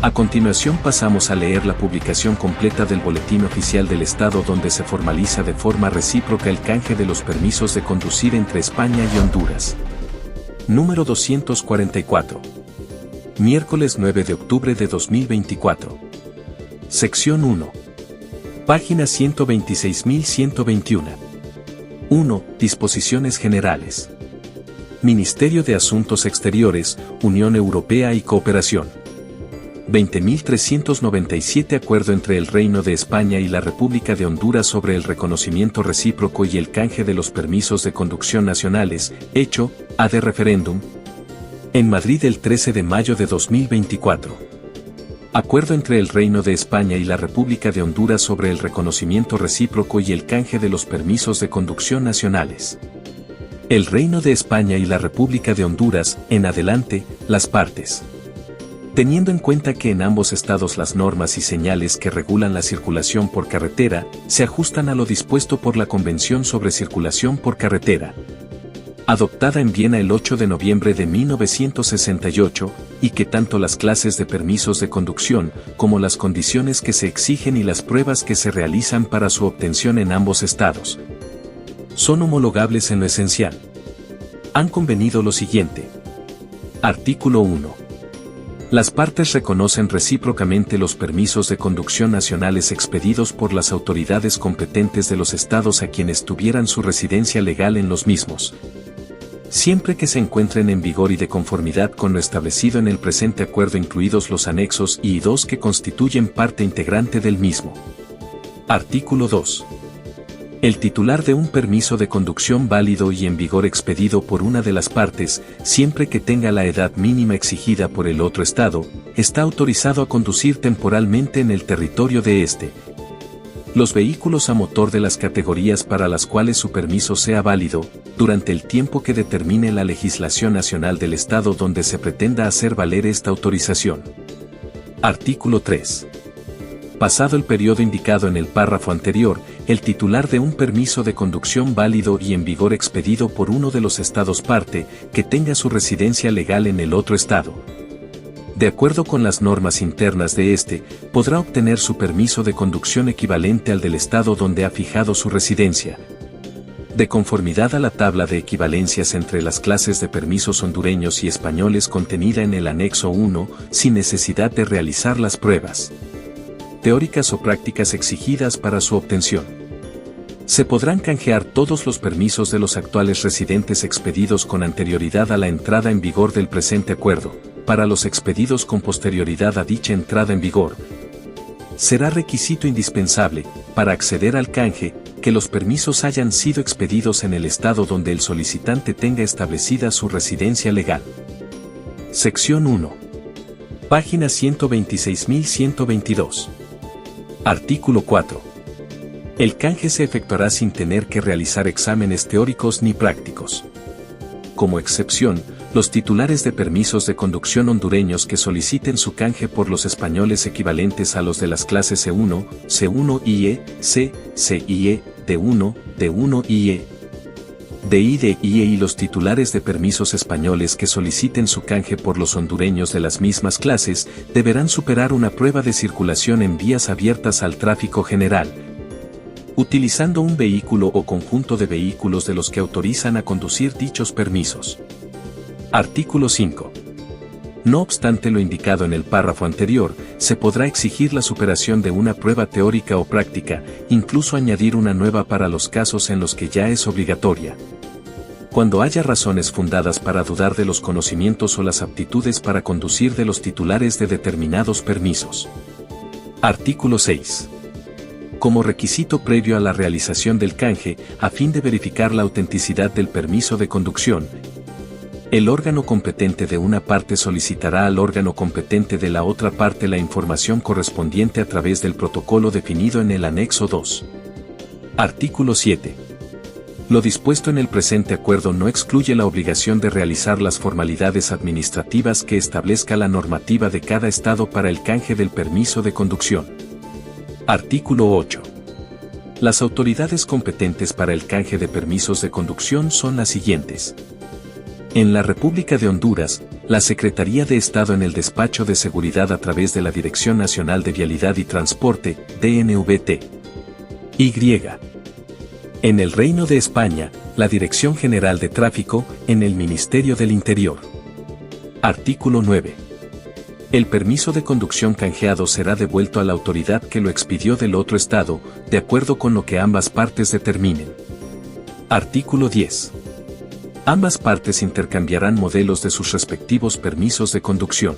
A continuación pasamos a leer la publicación completa del Boletín Oficial del Estado donde se formaliza de forma recíproca el canje de los permisos de conducir entre España y Honduras. Número 244. Miércoles 9 de octubre de 2024. Sección 1. Página 126.121. 1. Disposiciones generales. Ministerio de Asuntos Exteriores, Unión Europea y Cooperación. 20.397 Acuerdo entre el Reino de España y la República de Honduras sobre el reconocimiento recíproco y el canje de los permisos de conducción nacionales, hecho, ad referendum. En Madrid el 13 de mayo de 2024. Acuerdo entre el Reino de España y la República de Honduras sobre el reconocimiento recíproco y el canje de los permisos de conducción nacionales. El Reino de España y la República de Honduras, en adelante, las partes. Teniendo en cuenta que en ambos estados las normas y señales que regulan la circulación por carretera, se ajustan a lo dispuesto por la Convención sobre Circulación por Carretera, adoptada en Viena el 8 de noviembre de 1968, y que tanto las clases de permisos de conducción, como las condiciones que se exigen y las pruebas que se realizan para su obtención en ambos estados, son homologables en lo esencial. Han convenido lo siguiente. Artículo 1. Las partes reconocen recíprocamente los permisos de conducción nacionales expedidos por las autoridades competentes de los estados a quienes tuvieran su residencia legal en los mismos, siempre que se encuentren en vigor y de conformidad con lo establecido en el presente acuerdo, incluidos los anexos I y II que constituyen parte integrante del mismo. Artículo 2. El titular de un permiso de conducción válido y en vigor expedido por una de las partes, siempre que tenga la edad mínima exigida por el otro estado, está autorizado a conducir temporalmente en el territorio de este. Los vehículos a motor de las categorías para las cuales su permiso sea válido, durante el tiempo que determine la legislación nacional del estado donde se pretenda hacer valer esta autorización. Artículo 3. Pasado el periodo indicado en el párrafo anterior, el titular de un permiso de conducción válido y en vigor expedido por uno de los estados parte, que tenga su residencia legal en el otro estado, de acuerdo con las normas internas de este, podrá obtener su permiso de conducción equivalente al del estado donde ha fijado su residencia, de conformidad a la tabla de equivalencias entre las clases de permisos hondureños y españoles contenida en el anexo 1, sin necesidad de realizar las pruebas teóricas o prácticas exigidas para su obtención. Se podrán canjear todos los permisos de los actuales residentes expedidos con anterioridad a la entrada en vigor del presente acuerdo. Para los expedidos con posterioridad a dicha entrada en vigor, será requisito indispensable, para acceder al canje, que los permisos hayan sido expedidos en el estado donde el solicitante tenga establecida su residencia legal. Sección 1. Página 126.122. Artículo 4. El canje se efectuará sin tener que realizar exámenes teóricos ni prácticos. Como excepción, los titulares de permisos de conducción hondureños que soliciten su canje por los españoles equivalentes a los de las clases C1, C1IE, C, CIE, D1, D1IE, DI, DIE y los titulares de permisos españoles que soliciten su canje por los hondureños de las mismas clases, deberán superar una prueba de circulación en vías abiertas al tráfico general, utilizando un vehículo o conjunto de vehículos de los que autorizan a conducir dichos permisos. Artículo 5. No obstante lo indicado en el párrafo anterior, se podrá exigir la superación de una prueba teórica o práctica, incluso añadir una nueva para los casos en los que ya es obligatoria, cuando haya razones fundadas para dudar de los conocimientos o las aptitudes para conducir de los titulares de determinados permisos. Artículo 6. Como requisito previo a la realización del canje, a fin de verificar la autenticidad del permiso de conducción, el órgano competente de una parte solicitará al órgano competente de la otra parte la información correspondiente a través del protocolo definido en el anexo 2. Artículo 7. Lo dispuesto en el presente acuerdo no excluye la obligación de realizar las formalidades administrativas que establezca la normativa de cada estado para el canje del permiso de conducción. Artículo 8. Las autoridades competentes para el canje de permisos de conducción son las siguientes. En la República de Honduras, La Secretaría de Estado en el Despacho de Seguridad a través de la Dirección Nacional de Vialidad y Transporte, DNVT. Y. En el Reino de España, la Dirección General de Tráfico, en el Ministerio del Interior. Artículo 9. El permiso de conducción canjeado será devuelto a la autoridad que lo expidió del otro estado, de acuerdo con lo que ambas partes determinen. Artículo 10. Ambas partes intercambiarán modelos de sus respectivos permisos de conducción.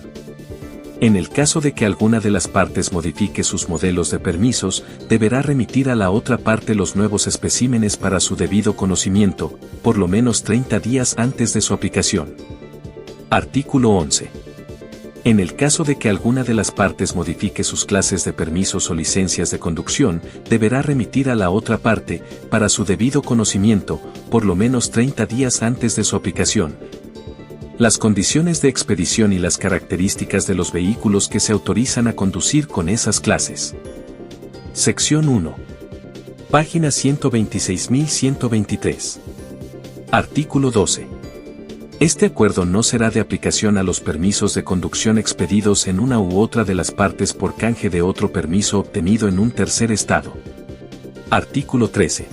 En el caso de que alguna de las partes modifique sus modelos de permisos, deberá remitir a la otra parte los nuevos especímenes para su debido conocimiento, por lo menos 30 días antes de su aplicación. Artículo 11. En el caso de que alguna de las partes modifique sus clases de permisos o licencias de conducción, deberá remitir a la otra parte, para su debido conocimiento, por lo menos 30 días antes de su aplicación, las condiciones de expedición y las características de los vehículos que se autorizan a conducir con esas clases. Sección 1. Página 126.123. Artículo 12. Este acuerdo no será de aplicación a los permisos de conducción expedidos en una u otra de las partes por canje de otro permiso obtenido en un tercer estado. Artículo 13.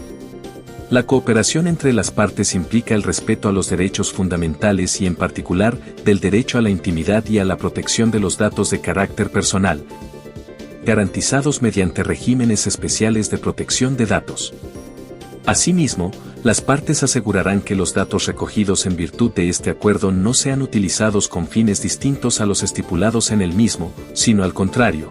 La cooperación entre las partes implica el respeto a los derechos fundamentales y en particular, del derecho a la intimidad y a la protección de los datos de carácter personal, garantizados mediante regímenes especiales de protección de datos. Asimismo, las partes asegurarán que los datos recogidos en virtud de este acuerdo no sean utilizados con fines distintos a los estipulados en el mismo, sino al contrario,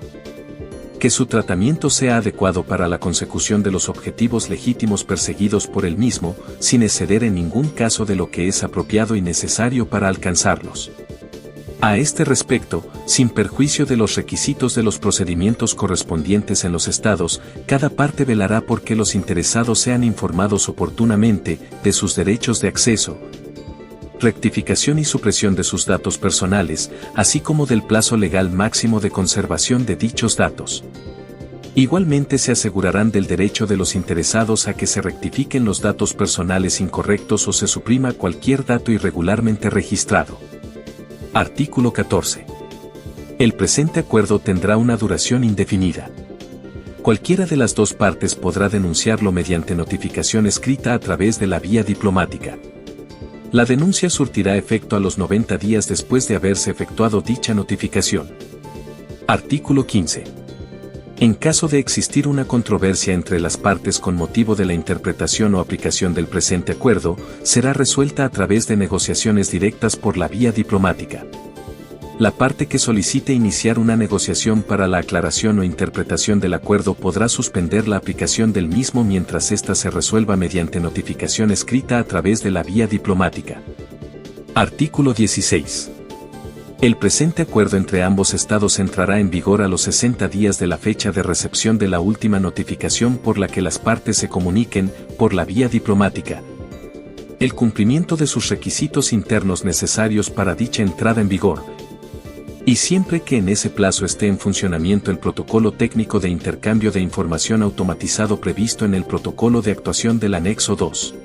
que su tratamiento sea adecuado para la consecución de los objetivos legítimos perseguidos por el mismo, sin exceder en ningún caso de lo que es apropiado y necesario para alcanzarlos. A este respecto, sin perjuicio de los requisitos de los procedimientos correspondientes en los estados, cada parte velará por que los interesados sean informados oportunamente de sus derechos de acceso, rectificación y supresión de sus datos personales, así como del plazo legal máximo de conservación de dichos datos. Igualmente se asegurarán del derecho de los interesados a que se rectifiquen los datos personales incorrectos o se suprima cualquier dato irregularmente registrado. Artículo 14. El presente acuerdo tendrá una duración indefinida. Cualquiera de las dos partes podrá denunciarlo mediante notificación escrita a través de la vía diplomática. La denuncia surtirá efecto a los 90 días después de haberse efectuado dicha notificación. Artículo 15. En caso de existir una controversia entre las partes con motivo de la interpretación o aplicación del presente acuerdo, será resuelta a través de negociaciones directas por la vía diplomática. La parte que solicite iniciar una negociación para la aclaración o interpretación del acuerdo podrá suspender la aplicación del mismo mientras ésta se resuelva mediante notificación escrita a través de la vía diplomática. Artículo 16. El presente acuerdo entre ambos estados entrará en vigor a los 60 días de la fecha de recepción de la última notificación por la que las partes se comuniquen, por la vía diplomática, el cumplimiento de sus requisitos internos necesarios para dicha entrada en vigor, y siempre que en ese plazo esté en funcionamiento el protocolo técnico de intercambio de información automatizado previsto en el protocolo de actuación del anexo 2.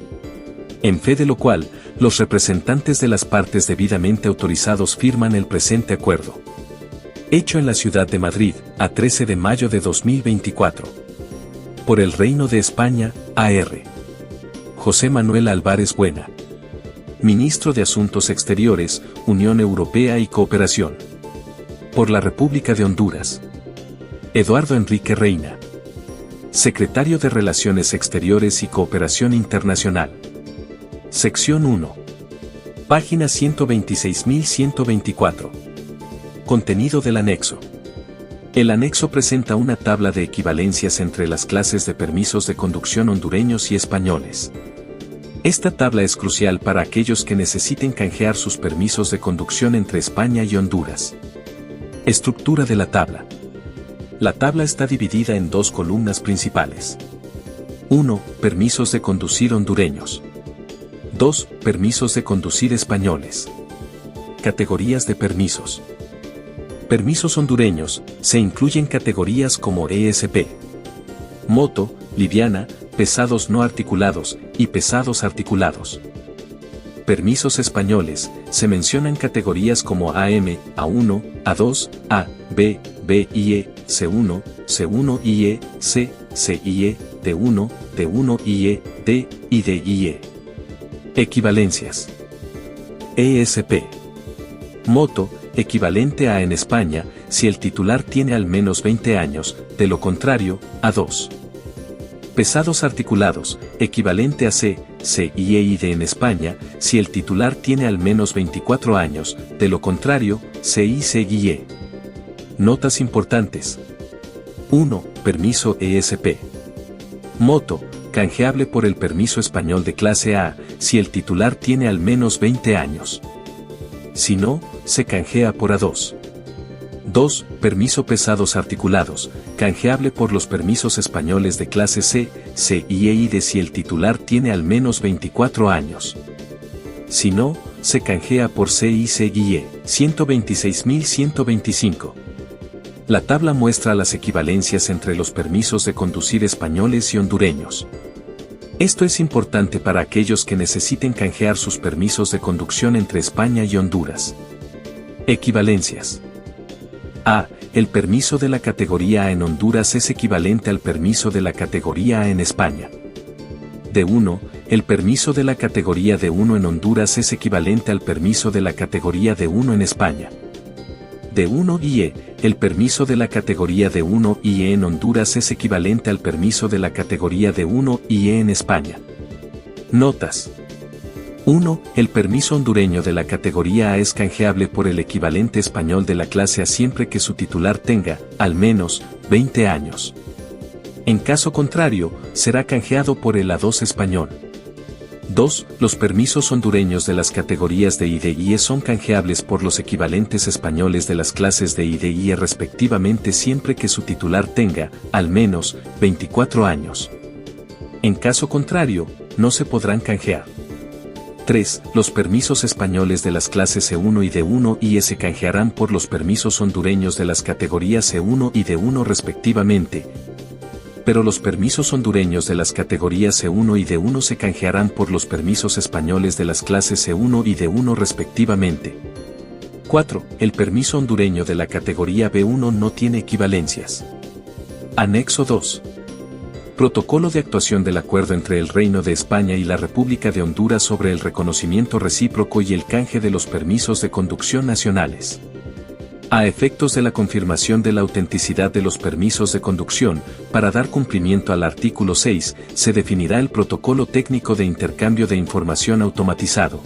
En fe de lo cual, los representantes de las partes debidamente autorizados firman el presente acuerdo. Hecho en la ciudad de Madrid, a 13 de mayo de 2024. Por el Reino de España, A.R. José Manuel Álvarez Buena. Ministro de Asuntos Exteriores, Unión Europea y Cooperación. Por la República de Honduras. Eduardo Enrique Reina. Secretario de Relaciones Exteriores y Cooperación Internacional. Sección 1. Página 126.124. Contenido del anexo. El anexo presenta una tabla de equivalencias entre las clases de permisos de conducción hondureños y españoles. Esta tabla es crucial para aquellos que necesiten canjear sus permisos de conducción entre España y Honduras. Estructura de la tabla. La tabla está dividida en dos columnas principales. 1. Permisos de conducir hondureños. 2. Permisos de conducir españoles. Categorías de permisos. Permisos hondureños, se incluyen categorías como ESP, moto, liviana, pesados no articulados, y pesados articulados. Permisos españoles, se mencionan categorías como AM, A1, A2, A, B, B y E, C1, C1 y E, C, C y E, D1, D1 y E, D y D y E. Equivalencias. ESP. Moto, equivalente a en España, si el titular tiene al menos 20 años, de lo contrario, A2. Pesados articulados, equivalente a C, C y E y D en España, si el titular tiene al menos 24 años, de lo contrario, C y C y E. Notas importantes. 1. Permiso ESP. Moto, canjeable por el permiso español de clase A, si el titular tiene al menos 20 años. Si no, se canjea por A2. 2. Permiso pesados articulados, canjeable por los permisos españoles de clase C, C y E y D si el titular tiene al menos 24 años. Si no, se canjea por C y C y E. 126.125. La tabla muestra las equivalencias entre los permisos de conducir españoles y hondureños. Esto es importante para aquellos que necesiten canjear sus permisos de conducción entre España y Honduras. Equivalencias. A. El permiso de la categoría A en Honduras es equivalente al permiso de la categoría A en España. D1. El permiso de la categoría D1 en Honduras es equivalente al permiso de la categoría D1 en España. D1 y E. El permiso de la categoría D1 y E en Honduras es equivalente al permiso de la categoría D1 y E en España. Notas. 1. El permiso hondureño de la categoría A es canjeable por el equivalente español de la clase A siempre que su titular tenga, al menos, 20 años. En caso contrario, será canjeado por el A2 español. 2. Los permisos hondureños de las categorías de I, D y E son canjeables por los equivalentes españoles de las clases de I, D y E respectivamente siempre que su titular tenga, al menos, 24 años. En caso contrario, no se podrán canjear. 3. Los permisos españoles de las clases C1 y D1 y E se canjearán por los permisos hondureños de las categorías C1 y D1 respectivamente, pero los permisos hondureños de las categorías C1 y D1 se canjearán por los permisos españoles de las clases C1 y D1 respectivamente. 4. El permiso hondureño de la categoría B1 no tiene equivalencias. Anexo 2. Protocolo de actuación del acuerdo entre el Reino de España y la República de Honduras sobre el reconocimiento recíproco y el canje de los permisos de conducción nacionales. A efectos de la confirmación de la autenticidad de los permisos de conducción, para dar cumplimiento al artículo 6, se definirá el protocolo técnico de intercambio de información automatizado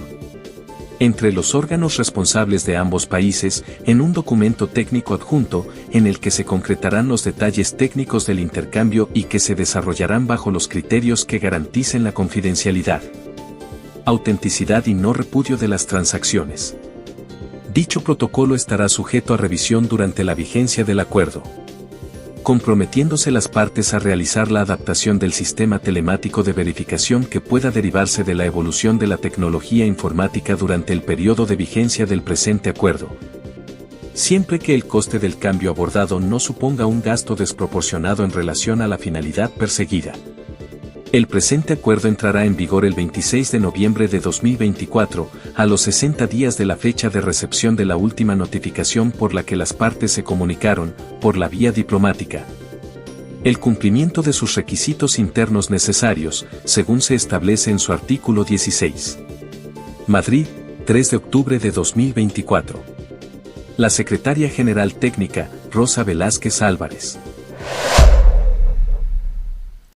entre los órganos responsables de ambos países, en un documento técnico adjunto, en el que se concretarán los detalles técnicos del intercambio y que se desarrollarán bajo los criterios que garanticen la confidencialidad, autenticidad y no repudio de las transacciones. Dicho protocolo estará sujeto a revisión durante la vigencia del acuerdo, comprometiéndose las partes a realizar la adaptación del sistema telemático de verificación que pueda derivarse de la evolución de la tecnología informática durante el periodo de vigencia del presente acuerdo, siempre que el coste del cambio abordado no suponga un gasto desproporcionado en relación a la finalidad perseguida. El presente acuerdo entrará en vigor el 26 de noviembre de 2024, a los 60 días de la fecha de recepción de la última notificación por la que las partes se comunicaron, por la vía diplomática, el cumplimiento de sus requisitos internos necesarios, según se establece en su artículo 16. Madrid, 3 de octubre de 2024. La Secretaria General Técnica, Rosa Velázquez Álvarez.